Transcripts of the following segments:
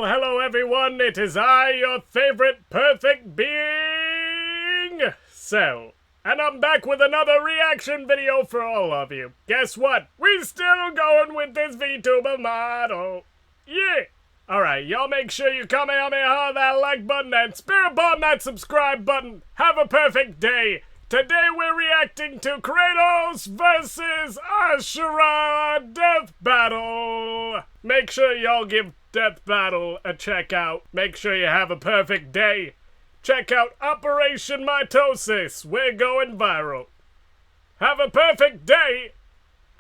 Well, hello everyone, it is I, your favorite perfect being, Cell. And I'm back with another reaction video for all of you. Guess what? We still going with this VTuber model. Yeah! Alright, y'all make sure you Kamehameha that like button and spirit bomb that subscribe button. Have a perfect day. Today we're reacting to Kratos versus Ashura Death Battle. Make sure y'all give Death Battle a check out. Make sure you have a perfect day. Check out Operation Mitosis. We're going viral. Have a perfect day.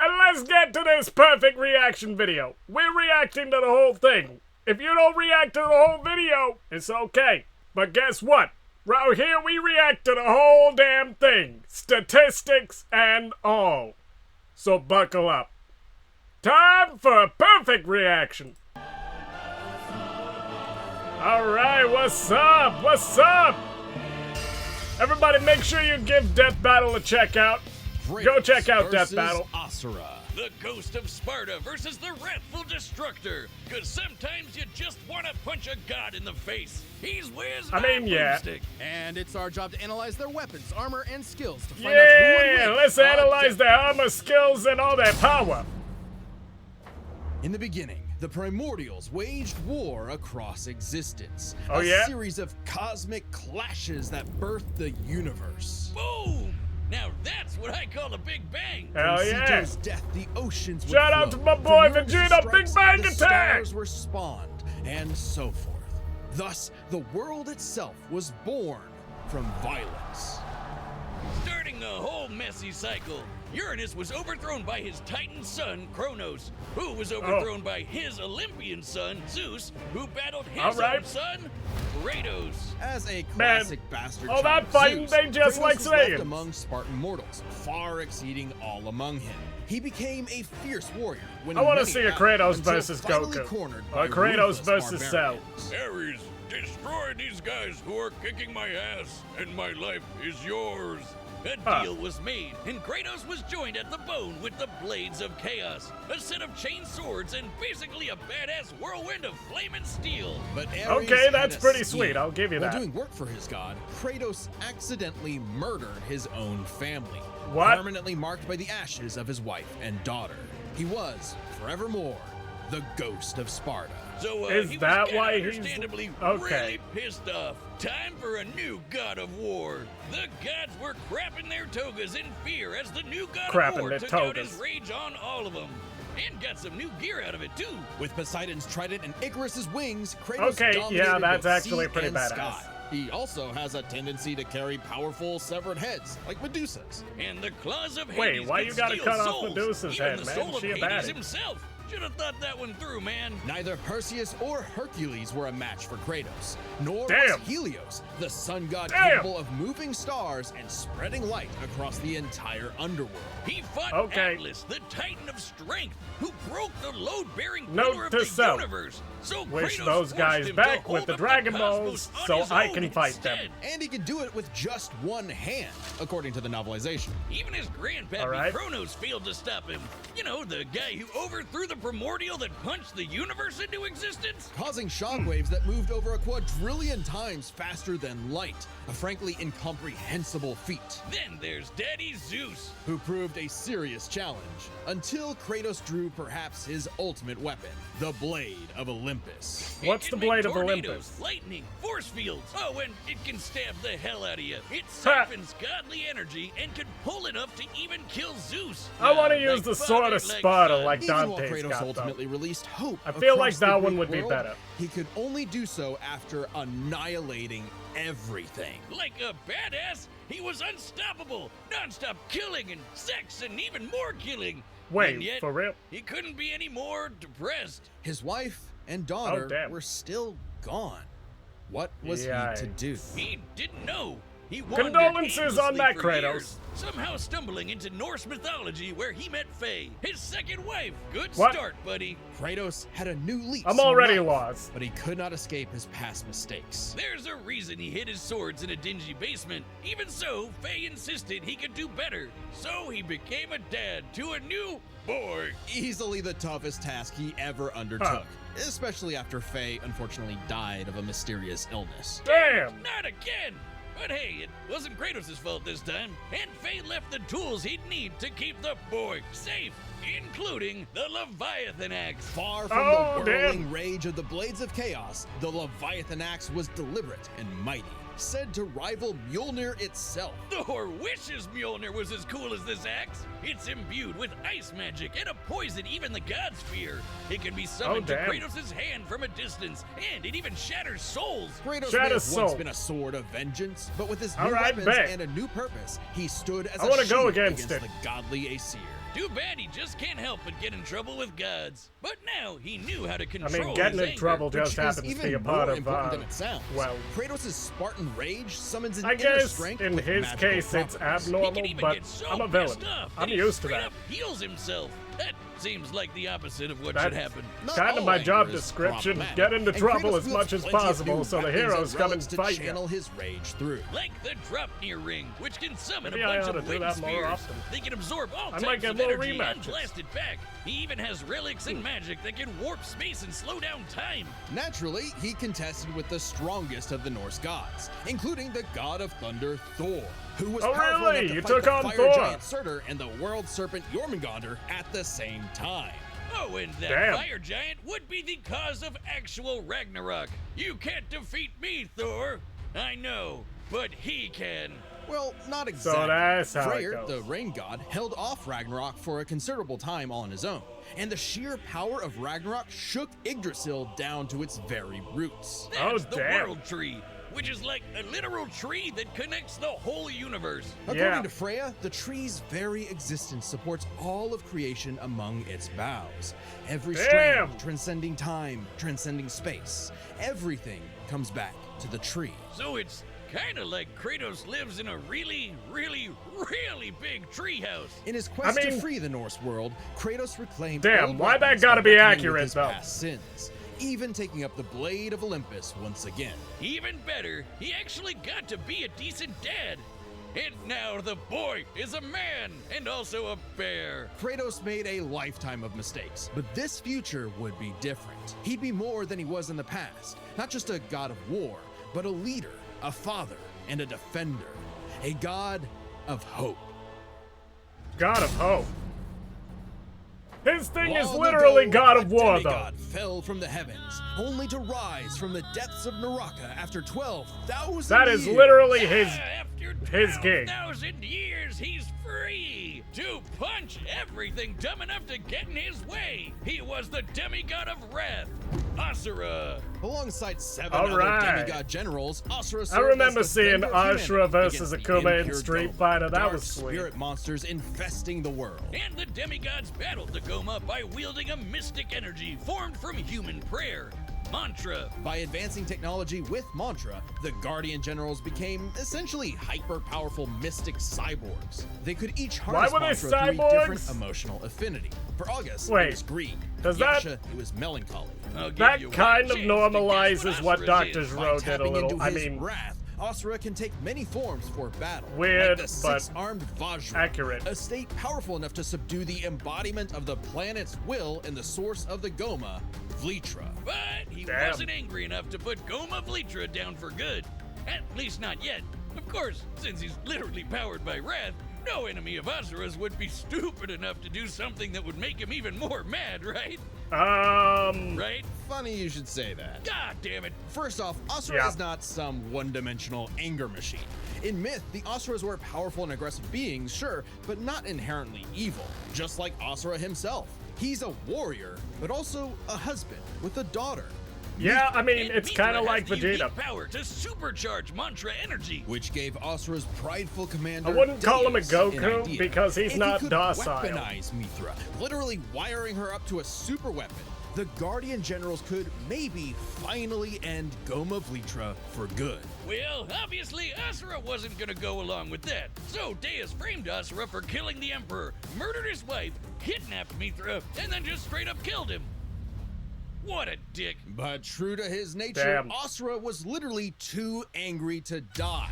And let's get to this perfect reaction video. We're reacting to the whole thing. If you don't react to the whole video, it's okay. But guess what? Right here we react to the whole damn thing. Statistics and all. So buckle up. Time for a perfect reaction. Alright, what's up? What's up? Everybody make sure you give Death Battle a check out. Go check out Death Battle. Asura. The ghost of Sparta versus the wrathful destructor. Cause sometimes you just want to punch a god in the face. He's whiz yeah. And it's our job to analyze their weapons, armor, and skills to find out who would win. Let's analyze their armor, skills, and all their power. In the beginning, the Primordials waged war across existence. Oh, a yeah? series of cosmic clashes that birthed the universe. Boom! Now that's what I call a big bang. Hell From yeah. Cetus' death, the oceans would Shout out flow. to my boy From Murder's Vegeta, strikes, Big Bang the Attack! stars were spawned, and so forth. Thus, the world itself was born from violence. Starting the whole messy cycle, Uranus was overthrown by his Titan son, Kronos, who was overthrown by his Olympian son, Zeus, who battled his own son, Kratos. As a classic bastard all child that fighting Zeus, they just Kratos like was left saying. among Spartan mortals, far exceeding all among him. He became a fierce warrior. I want to see a Kratos versus Goku. Or Kratos versus Cell. Ares, destroy these guys who are kicking my ass, and my life is yours. A deal was made, and Kratos was joined at the bone with the Blades of Chaos, a set of chain swords, and basically a badass whirlwind of flame and steel. But Ares Okay, had that's a pretty scheme. sweet, I'll give you While that. doing work for his god, Kratos accidentally murdered his own family. What? Permanently marked by the ashes of his wife and daughter. He was, forevermore, the ghost of Sparta. So Is he that was why he's- understandably okay. really pissed off. Time for a new god of war. The gods were crapping their togas in fear as the new god Crapping of war their took out togas. his rage on all of them. And got some new gear out of it too. With Poseidon's trident and Icarus's wings, Kratos Okay, dominated yeah, that's both actually sea pretty and badass. sky. He also has a tendency to carry powerful severed heads, like Medusa's. And the claws of Wait, Hades why could you gotta steal cut off souls. Medusa's Even head, the man? soul She a of Hades baddie. himself. Should have thought that one through, man. Neither Perseus or Hercules were a match for Kratos, nor Damn. was Helios, the sun god Damn. capable of moving stars and spreading light across the entire underworld. He fought Okay. Atlas, the Titan of Strength, who broke the load-bearing Note pillar of to the self. universe. So Wish Kratos those forced guys him back to with the hold up Dragon cosmos Balls on so his I own can fight them. instead. And he could do it with just one hand, according to the novelization. Even his grandpappy Alright. Kronos failed to stop him. You know, the guy who overthrew the primordial that punched the universe into existence? Causing shockwaves that moved over a quadrillion times faster than light, a frankly incomprehensible feat, Then there's Daddy Zeus. who proved a serious challenge, until Kratos drew perhaps his ultimate weapon, the Blade of Olympus. What's It the can make Blade of tornadoes, Olympus? lightning, force fields. Oh, and it can stab the hell out of you. It Ha. siphons godly energy and can pull enough to even kill Zeus. I want to Like use the sword father, of Sparta son. like Even while Dante's Kratos got, though. ultimately released hope, I feel like across the that one Greek would be world, better. He could only do so after annihilating everything. Like a badass, he was unstoppable, non-stop killing and sex and even more killing. Wait, and yet, for real? he couldn't be any more depressed. His wife and daughter damn. were still gone. What was he to do? He didn't know. He wandered Condolences on aimlessly that, for Kratos. years, somehow stumbling into Norse mythology where he met Faye, his second wife. Good What? start, buddy. Kratos had a new lease I'm on already life, lost. but he could not escape his past mistakes. There's a reason he hid his swords in a dingy basement. Even so, Faye insisted he could do better. So he became a dad to a new boy. Easily the toughest task he ever undertook, especially after Faye unfortunately died of a mysterious illness. Damn! Not again! But hey, it wasn't Kratos' fault this time, and Faye left the tools he'd need to keep the boy safe, including the Leviathan Axe. Far from Oh, the whirling damn. rage of the Blades of Chaos, the Leviathan Axe was deliberate and mighty, said to rival Mjolnir itself. Thor wishes Mjolnir was as cool as this axe. It's imbued with ice magic and a poison even the gods fear. It can be summoned to damn. Kratos' hand from a distance, and it even shatters souls. Kratos Shatter may have once Soul. been a sword of vengeance, but with his new All right, weapons bet. and a new purpose, he stood as I a wanna go shield against it. the godly Asura. Too bad he just can't help but get in trouble with gods. But now he knew how to I control mean, getting his in anger. trouble Which just is happens to even be a part more of, important than it sounds. well, Kratos' Spartan rage summons an I inner guess strength in with his magical case it's properties. He can abnormal, even but get so I'm a villain. pissed off that I'm he used to straight that. up heals himself. That seems like the opposite of what That's should happen. Not kind of all my anger job is description. problematic, Get into and trouble Kratos as wields much as plenty of possible new so the weapons and heroes come and relics to fight you. channel his rage through. Like the Dropnir ring, which can summon Maybe a I bunch ought to of do wind that more spears. often. They can absorb all I types might get of more energy and rematches. blast it back. He even has relics and magic that can warp space and slow down time. Naturally, he contested with the strongest of the Norse gods, including the god of thunder Thor, who was Oh, powerful really? enough to You fight took the on fire Thor? giant Surtur and the world serpent Jormungandr at the same time. Oh, and that Damn. fire giant would be the cause of actual Ragnarok. You can't defeat me, Thor. I know, but he can. Well, not exactly. that's how it Freyr, goes. the rain god, held off Ragnarok for a considerable time on his own, and the sheer power of Ragnarok shook Yggdrasil down to its very roots. That's the damn. world tree, which is like a literal tree that connects the whole universe. According Yeah. to Freya, the tree's very existence supports all of creation among its boughs. Every Damn. strand transcending time, transcending space. Everything comes back to the tree. So it's kind of like Kratos lives in a really, really, really big treehouse. In his quest I mean- to free the Norse world, Kratos reclaimed Damn, old why that weapons gotta by be reckoning with accurate, his though? past sins, even taking up the Blade of Olympus once again. Even better, he actually got to be a decent dad. And now the boy is a man and also a bear. Kratos made a lifetime of mistakes, but this future would be different. He'd be more than he was in the past, not just a god of war, but a leader, a father, and a defender, a god of hope. God of Hope. His thing is Long literally ago, God a of War, though. demigod fell from the heavens, only to rise from the depths of Naraka after 12,000 That is years. literally his. After his gig. 12,000 years, he's free to punch everything dumb enough to get in his way. He was the demigod of wrath, Asura. Alongside 7 All other right. demigod generals, Asura I served remember as the seeing defender of Ashura humanity versus against the Akuma in impure Street Goma, Fighter. That dark was sweet. spirit monsters infesting the world. And the demigods battled the Goma by wielding a mystic energy formed from human prayer, mantra. By advancing technology with mantra, the Guardian Generals became essentially hyper-powerful mystic cyborgs. They could each harness were they mantra through a cyborgs? different emotional affinity. For August, Wait, it was greed. does For that- Yasha, it was melancholy. I'll give That you one kind of chance to guess normalizes what Asura's Doctor is. By Zero did a tapping little. into I his mean, wrath, Asura can take many forms for battle. Weird, like the but six-armed Vajra, accurate. a state powerful enough to subdue the embodiment of the planet's will and the source of the Goma, Vlitra. But he Damn. wasn't angry enough to put Goma Vlitra down for good. At least not yet. Of course, since he's literally powered by wrath, no enemy of Asura's would be stupid enough to do something that would make him even more mad, right? Right? Funny you should say that. God damn it. First off, Asura Yeah. is not some one-dimensional anger machine. In myth, the Asuras were powerful and aggressive beings, sure, but not inherently evil, just like Asura himself. He's a warrior, but also a husband with a daughter, yeah, I mean, And it's Mithra kind of has like the Vegeta. unique power to supercharge mantra energy. which gave Asura's prideful commander I wouldn't call him a Deus an Goku idea. because he's If not he could docile. weaponize Mithra, literally wiring her up to a super weapon, the Guardian Generals could maybe finally end Goma Vlitra for good. Well, obviously Asura wasn't gonna go along with that, so Deus framed Asura for killing the Emperor, murdered his wife, kidnapped Mithra, and then just straight up killed him. What a dick. But true to his nature, Damn. Asura was literally too angry to die.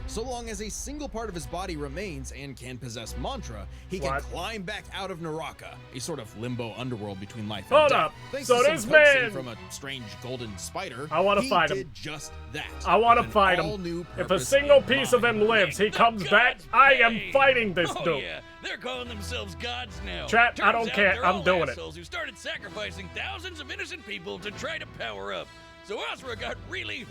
So long as a single part of his body remains and can possess mantra, he can What? climb back out of Naraka, a sort of limbo underworld between life Hold and death. up. Thanks So to this some coaxing man- from a strange golden spider, I wanna he fight him. did just that. I want to with an fight all-new him. If a purpose single in piece of mind. him lives, he The comes back. gods I am pay. fighting this Oh dude. yeah, they're calling themselves gods now. Chat, I Turns don't out care. they're I'm all doing it. assholes who started sacrificing thousands of innocent people to try to power up. So Asura got really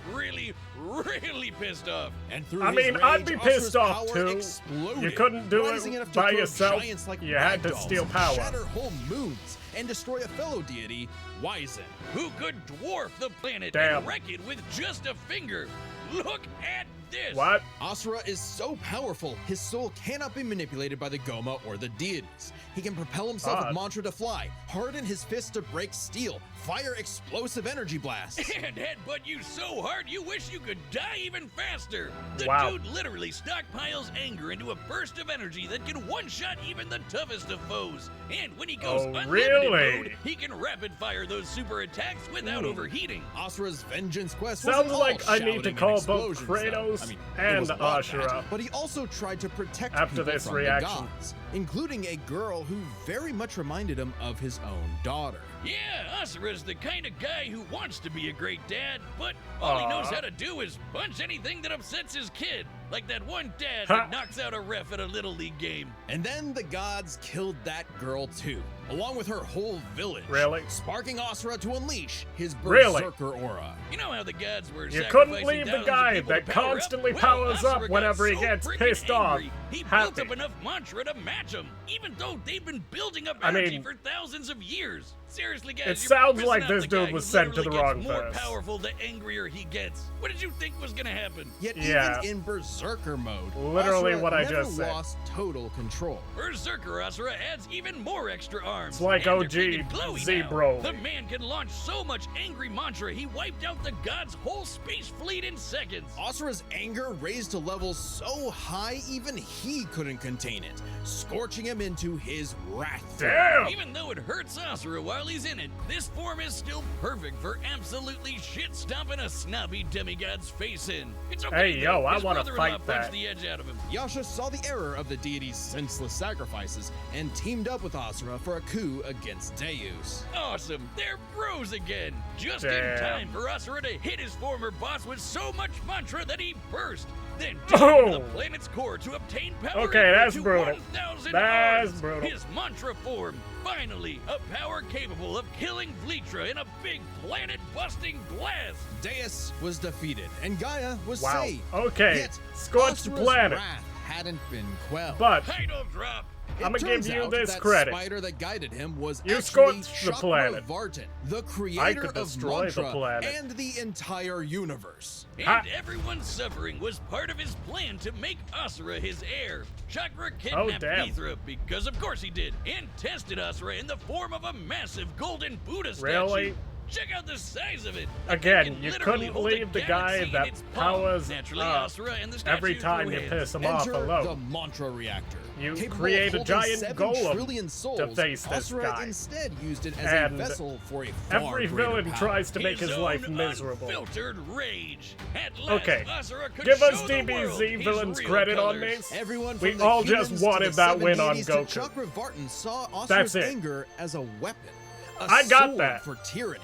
pissed off. And through I his mean, I'd rage, be Asura's pissed off power too. exploded, You couldn't do rising it enough to by throw yourself. giants like You had to ragdolls, steal power. shatter whole moons, and destroy a fellow deity, Wizen. Who could dwarf the planet Damn. and wreck it with just a finger. Look at this. What? Asura is so powerful, his soul cannot be manipulated by the Goma or the deities. He can propel himself Odd. with mantra to fly, harden his fist to break steel, fire explosive energy blasts. And headbutt you so hard you wish you could die even faster. The Wow. dude literally stockpiles anger into a burst of energy that can one-shot even the toughest of foes. And when he goes Oh, unlimited really? mode, he can rapid-fire those super attacks without overheating. Asura's vengeance quest Sounds wasn't all like I need to shouting and call both explosions, though. Kratos I mean, it and was about Ashura. that, but he also tried to protect After people this from reaction. the gods, including a girl who very much reminded him of his own daughter. Yeah, Asura's the kind of guy who wants to be a great dad, but all he knows Aw. how to do is punch anything that upsets his kid. Like that one dad Ha. that knocks out a ref at a Little League game. And then the gods killed that girl too, along with her whole village. Really? Sparking Asura to unleash his Really? berserker aura. You know how the gods were You couldn't sacrificing leave the thousands of guy people that to power constantly up? powers Well, up Asura got whenever he so gets freaking pissed off. angry, He built Happy. up enough mantra to match him, even though they've been building up I energy mean, for thousands of years. Seriously, guys, it you're sounds missing like out this the dude guy was who sent to literally the wrong gets more verse. powerful the angrier he gets. What did you think was gonna happen? Yet Yeah. even in berserker mode, Literally Asura what I never just said. lost total control. Berserker Asura adds even more extra arms. It's like and they're OG freaking glowy Z now. Broly. The man can launch so much angry mantra, he wiped out the god's whole space fleet in seconds. Asura's anger raised to levels so high even he couldn't contain it, scorching him into his wrath. Damn! Even though it hurts Asura while he's in it, this form is still perfect for absolutely shit-stomping a snobby demigod's face in. It's okay, Hey, though. yo, I His wanna brother-in-law fight punched that. the edge out of him. Yasha saw the error of the deity's senseless sacrifices and teamed up with Asura for a coup against Deus. Awesome, they're bros again. Just in Damn. time for Asura to hit his former boss with so much mantra that he burst. Then Oh. to the planet's core to obtain power Okay, equal that's to brutal. 1,000 That's arms. brutal. His mantra form. Finally, a power capable of killing Vlitra in a big planet-busting blast. Deus was defeated and Gaia was Wow. saved. Okay, Yet, scorched Asura's planet. wrath hadn't been quelled. But Title drop. It I'ma give turns you out this that credit. spider that guided him was You actually scorched the planet. Chakravartin, the I creator could of destroy the mantra planet. and the entire universe. And Ha. everyone's suffering was part of his plan to make Asura his heir. Chakra kidnapped damn. Mithra because of course he did, and tested Asura in the form of a massive golden Buddha statue. Really? Check out the size of it. Again, It can you literally couldn't hold a leave the galaxy guy in that its palm. powers Naturally, up Asura and the every statue time threw you hands. piss him off Enter alone. the mantra reactor. You Capable create of a holding giant 7 golem trillion souls, to face this Asura guy. instead used it as And a vessel for a far Every greater villain power. tries to make his own life miserable. Unfiltered rage. At last, Okay, Asura could give us show the world DBZ his villains real credit on colors. this. Everyone We from the all just humans to wanted the that 7 win on deities to Goku. Chakravartin saw That's Asura's it. anger as a weapon. A I got sword that. for tyranny.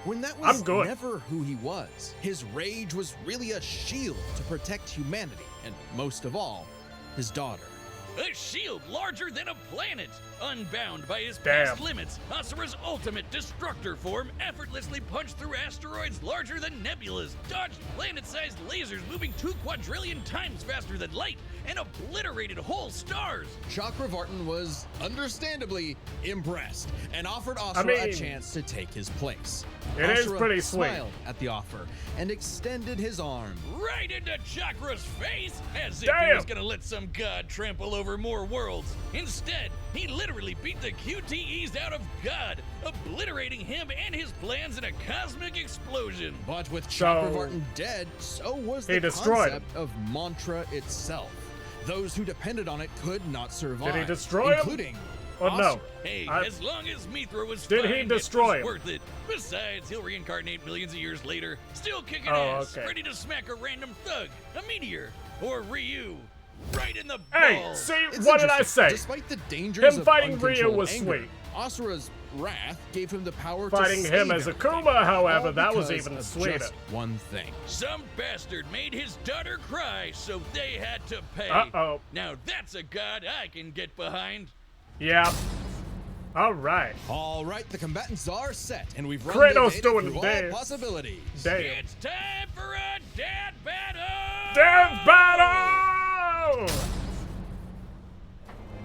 When that was I'm good. never who he was. His rage was really a shield to protect humanity, and most of all, his daughter. A shield larger than a planet. Unbound by his Damn. past limits, Asura's ultimate destructor form effortlessly punched through asteroids larger than nebulas, dodged planet-sized lasers moving 2 quadrillion times faster than light, and obliterated whole stars. Chakravartin was understandably impressed and offered Asura a mean- chance to take his place. It is Asura pretty sweet. smiled at the offer and extended his arm. Right into Chakra's face, as if Damn. he was gonna let some god trample over more worlds. Instead, he literally beat the QTEs out of God, obliterating him and his plans in a cosmic explosion. But with So, Chakravartin dead, so was he the destroyed concept of mantra itself. Those who depended on it could not survive. Did he destroy him? including Oh no. Asura. Hey, I- as long as Mithra was Did fine, he it destroy was him? worth it. Besides, he'll reincarnate millions of years later, still kicking Oh, ass, okay. ready to smack a random thug, a meteor, or Ryu, right in the Hey, balls. see, It's what did I interesting. say? Despite the dangers Him of fighting Ryu uncontrolled was anger, sweet. Asura's wrath gave him the power Fighting to him save as a everything, Kuma, however, all that was because even of sweeter. just one thing. Some bastard made his daughter cry, so they had to pay. Uh-oh. Now that's a god I can get behind. Yeah. All right. All right, the combatants are set, and we've run Kratos the data doing through the all dance. possibilities. Damn. It's time for a dead battle! Death battle!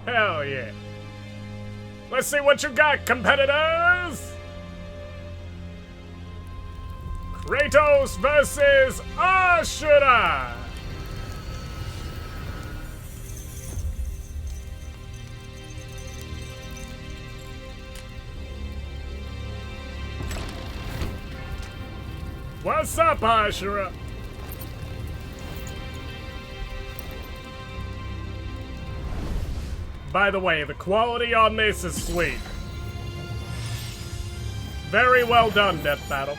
Hell yeah. Let's see what you got, competitors! Kratos versus Ashura! What's up, Ashura? By the way, the quality on this is sweet. Very well done, Death Battle.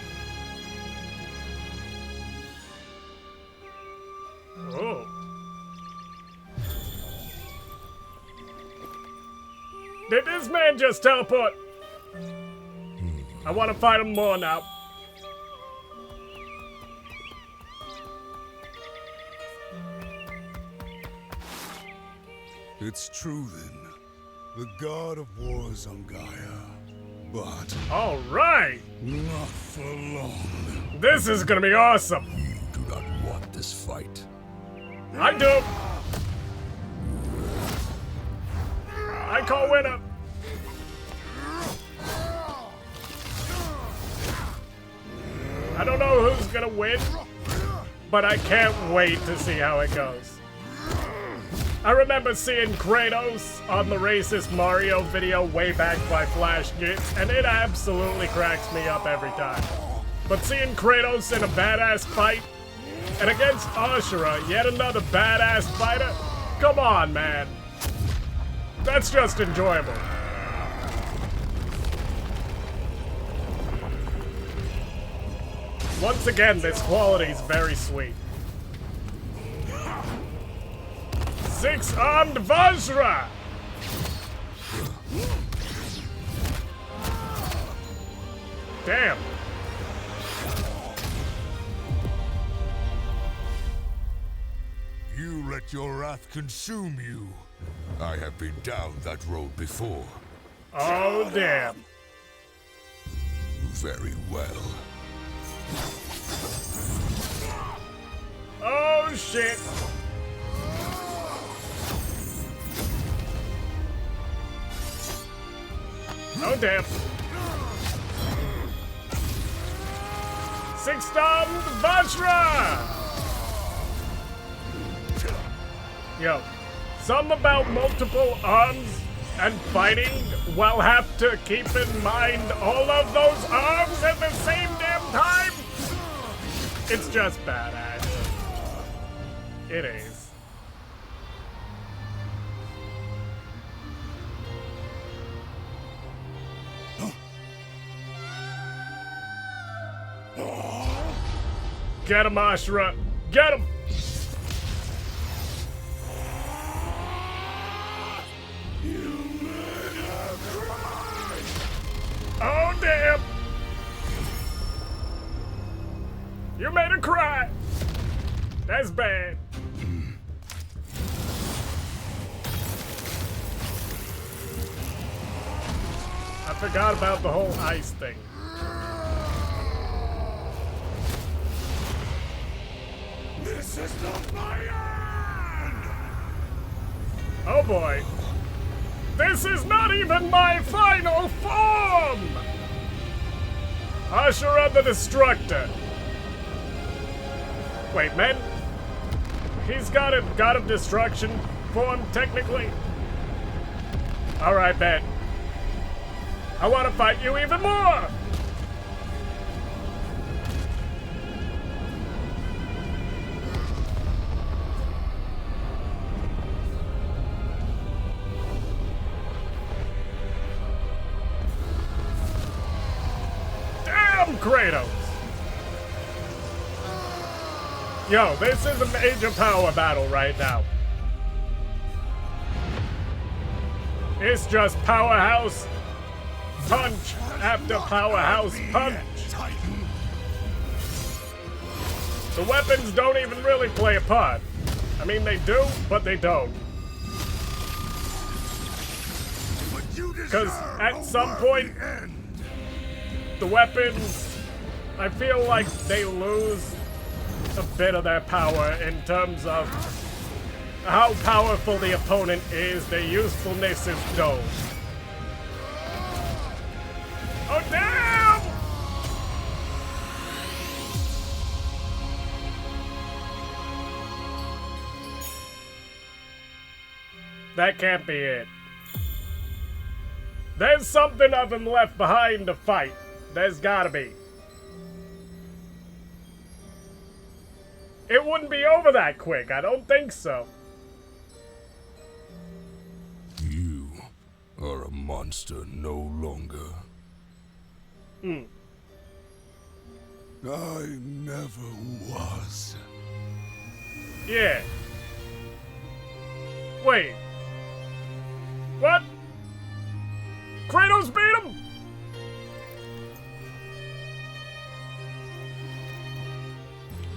Oh. Did this man just teleport? I want to fight him more now. It's true then. The god of war is on Gaia. But All right. not for long. This is gonna be awesome. You do not want this fight. I do. I call winner. I don't know who's gonna win, but I can't wait to see how it goes. I remember seeing Kratos on the racist Mario video way back by Flash Gits, and it absolutely cracks me up every time. But seeing Kratos in a badass fight, and against Ashura, yet another badass fighter, come on, man. That's just enjoyable. Once again, this quality is very sweet. Six-armed Vajra! Damn. You let your wrath consume you. I have been down that road before. Oh, damn. Very well. Oh, shit. Oh, damn. Six-armed Vajra! Yo, something about multiple arms and fighting while have to keep in mind all of those arms at the same damn time? It's just badass. It is. Get him, Ashura! Get him! Oh, damn! You made her cry! That's bad. I forgot about the whole ice thing. This is not my end! Oh boy. This is not even my final form! Ashura the Destructor. Wait, man. He's got a God of Destruction form, technically. Alright, man. I want to fight you even more! Damn, Kratos! Yo, this is a major power battle right now. It's just powerhouse punch after powerhouse punch. The weapons don't even really play a part. I mean, they do, but they don't. Because at some point, the weapons, I feel like they lose a bit of their power in terms of how powerful the opponent is. Their usefulness is dull. Oh, damn! That can't be it. There's something of him left behind to fight. There's gotta be. It wouldn't be over that quick. I don't think so. You are a monster no longer. I never was. Yeah. Wait. What? Kratos beat him?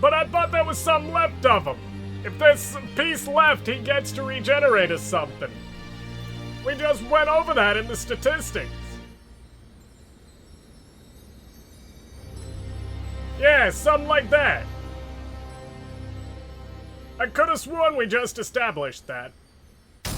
But I thought there was some left of him. If there's a piece left, he gets to regenerate or something. We just went over that in the statistics. Yeah, something like that. I could have sworn we just established that. KO!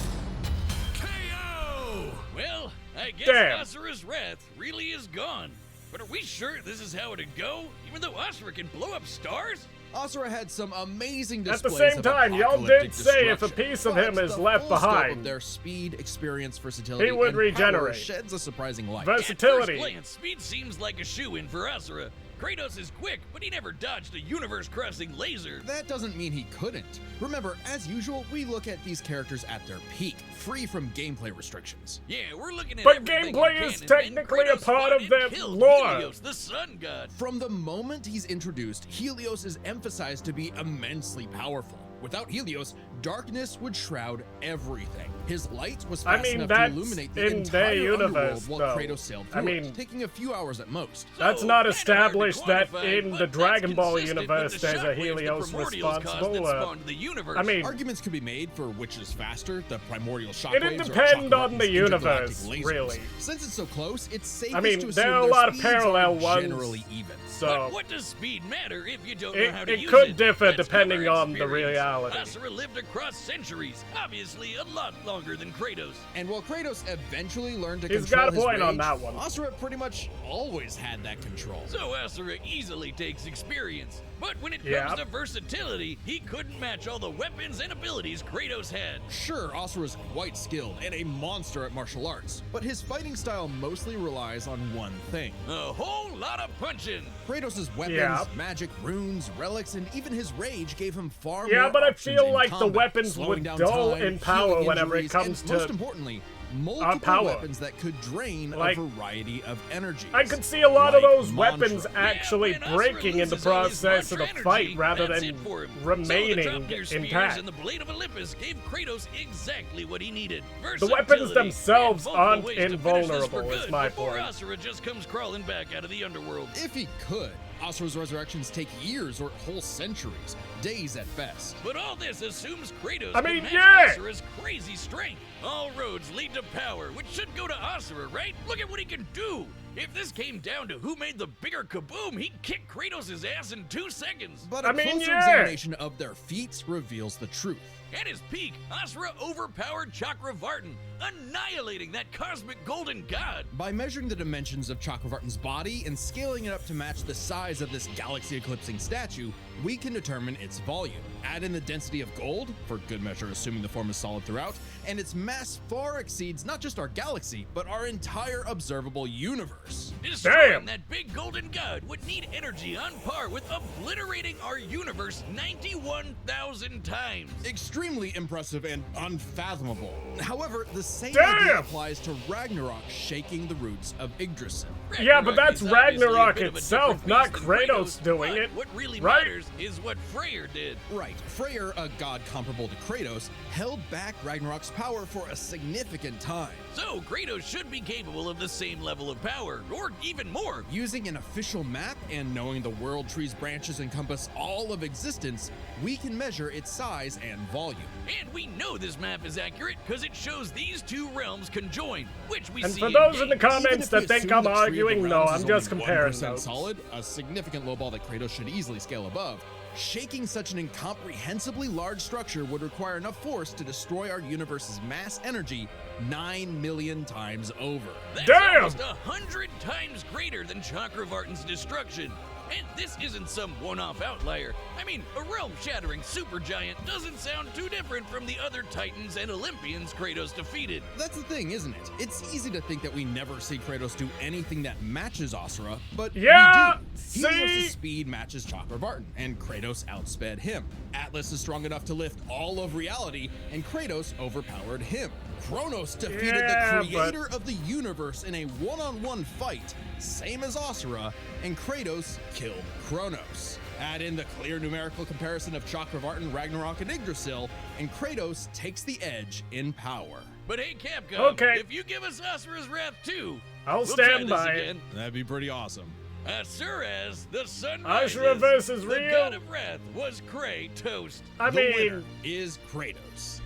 Well, I guess Damn. Asura's wrath really is gone. But are we sure this is how it'd go? Even though Asura can blow up stars? Asura had some amazing At the displays same of time, y'all apocalyptic did say if a destruction, piece of but him is the left full scope behind, of their speed, experience, versatility, he would and regenerate. power sheds a surprising light. Versatility. At first glance, speed seems like a shoo-in for Asura. Kratos is quick, but he never dodged a universe-crossing laser. That doesn't mean he couldn't. Remember, as usual, we look at these characters at their peak, free from gameplay restrictions. Yeah, we're looking at But everything gameplay in is canon, technically and a Kratos part fought of their and killed lore. Helios, the sun god. From the moment he's introduced, Helios is emphasized to be immensely powerful. Without Helios, darkness would shroud everything. His light was I fast mean, enough that's to illuminate the in their entire universe, underworld while though. Kratos sailed I through mean, it, taking a few hours at most. That's So, not kinda established hard to that quantify, in but the that's Dragon Ball consistent with universe the there's a shockwaves the Helios primordials caused that responsible. spawned the universe. I mean, Arguments could be made for which is faster, the primordial shockwaves it'd or depend Chakra on the Buttons' universe, intergalactic lasers. really. Since it's so close, it's safe I mean, to there assume are a their lot of speeds are parallel ones, generally even. So But what does speed matter if you don't know how to it use could it? differ Let's depending cover on the experience. reality. Asura lived across centuries, obviously a lot longer than Kratos. And while Kratos eventually learned to He's control got a his point on rage, that one. Asura pretty much always had that control. So Asura easily takes experience. But when it comes Yeah. to versatility, he couldn't match all the weapons and abilities Kratos had. Sure, Asura's quite skilled and a monster at martial arts, but his fighting style mostly relies on one thing. A whole lot of punching. Kratos' weapons, Yeah. magic, runes, relics, and even his rage gave him far Yeah, more but I options feel in like the combat, weapons slowing would down dull time, in power healing whenever it injuries, comes and to most importantly, multiple power. weapons that could drain Like, a variety of energies. I could see a lot of Like those mantra. weapons actually Yeah, when Asura breaking in the loses all his process of the mantra fight energy, rather that's than it for him. So the remaining Draupnir spears intact. and the Blade of Olympus gave Kratos exactly what he needed. The weapons Versatility themselves and multiple aren't ways to finish this invulnerable, for is good my before point. Asura just comes crawling back out of the underworld. If he could, Asura's resurrections take years or whole centuries, days at best. But all this assumes Kratos I mean, can match yeah. Asura's crazy strength. All roads lead to power, which should go to Asura, right? Look at what he can do. If this came down to who made the bigger kaboom, he'd kick Kratos' ass in 2 seconds. But I a mean, closer yeah. examination of their feats reveals the truth. At his peak, Asura overpowered Chakravartin, annihilating that cosmic golden god. By measuring the dimensions of Chakravartin's body and scaling it up to match the size of this galaxy-eclipsing statue, we can determine its volume. Add in the density of gold, for good measure assuming the form is solid throughout, and its mass far exceeds not just our galaxy, but our entire observable universe. Destroying that big golden god would need energy on par with obliterating our universe 91,000 times. Extremely impressive and unfathomable. However, the same Damn! idea applies to Ragnarok shaking the roots of Yggdrasil. Yeah, but that's is obviously a Ragnarok bit of a itself, different not beast Kratos than doing but it, What really right? matters is what Freyr did. Right, Freyr, a god comparable to Kratos, held back Ragnarok's power for a significant time. So Kratos should be capable of the same level of power, or even more. Using an official map and knowing the world tree's branches encompass all of existence, we can measure its size and volume. And we know this map is accurate because it shows these two realms conjoin, which we And see for those in the games. comments Even if that we think assume I'm the tree of the arguing, no, realms I'm is just only comparing 1% notes. solid, a significant lowball that Kratos should easily scale above. Shaking such an incomprehensibly large structure would require enough force to destroy our universe's mass energy 9 million times over. That's Damn! almost 100 times greater than Chakravartin's destruction. And this isn't some one-off outlier. I mean, a realm-shattering supergiant doesn't sound too different from the other Titans and Olympians Kratos defeated. That's the thing, isn't it? It's easy to think that we never see Kratos do anything that matches Asura, but Yeah, we do. see? Helios' speed matches Chakravartin, and Kratos outsped him. Atlas is strong enough to lift all of reality, and Kratos overpowered him. Kronos defeated Yeah, the creator of the universe in a one-on-one fight, same as Asura, and Kratos killed Kronos. Add in the clear numerical comparison of Chakravartin, Ragnarok, and Yggdrasil, and Kratos takes the edge in power. But hey, Capcom, Okay. if you give us Asura's Wrath 2, I'll we'll stand try this by it. again. That'd be pretty awesome. Asura's the sun Ashura rises. versus the real. god of wrath was Kratos. I The winner mean, is Kratos.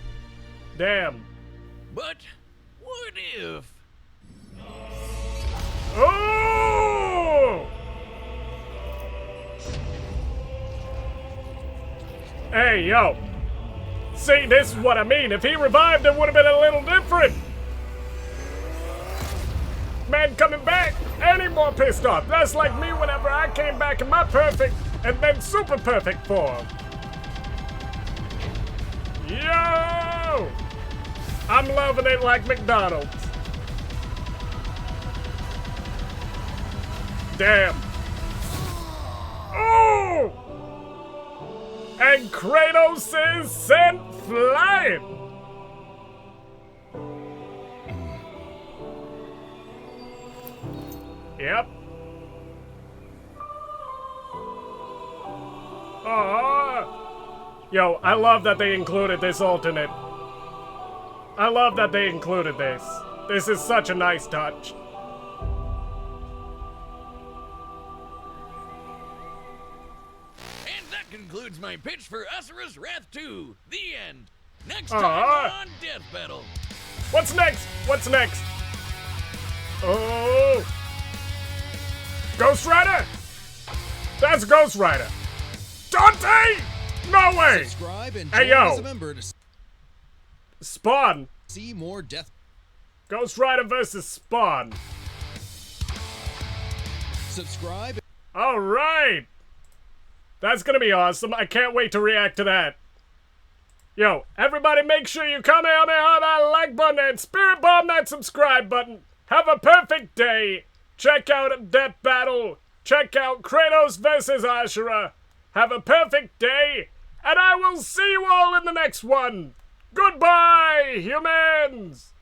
damn. But what if? Oh! Hey, yo. See, this is what I mean. If he revived, it would have been a little different. Man coming back, and he more pissed off. That's like me whenever I came back in my perfect and then super perfect form. Yo! I'm loving it like McDonald's. Damn. Oh! And Kratos is sent flying. Yep. Yo, I love that they included this alternate. I love that they included this. This is such a nice touch. And that concludes my pitch for Asura's Wrath 2. The end. Next time on Death Battle. What's next? What's next? Oh! Ghost Rider? That's Ghost Rider. Dante! No way! Subscribe and Hey, join yo. as a member to Spawn. see more Death. Ghost Rider versus Spawn. Subscribe. All right. That's gonna be awesome. I can't wait to react to that. Yo, everybody make sure you comment on that like button and spirit bomb that subscribe button. Have a perfect day. Check out Death Battle. Check out Kratos versus Ashura. Have a perfect day. And I will see you all in the next one. Goodbye, humans.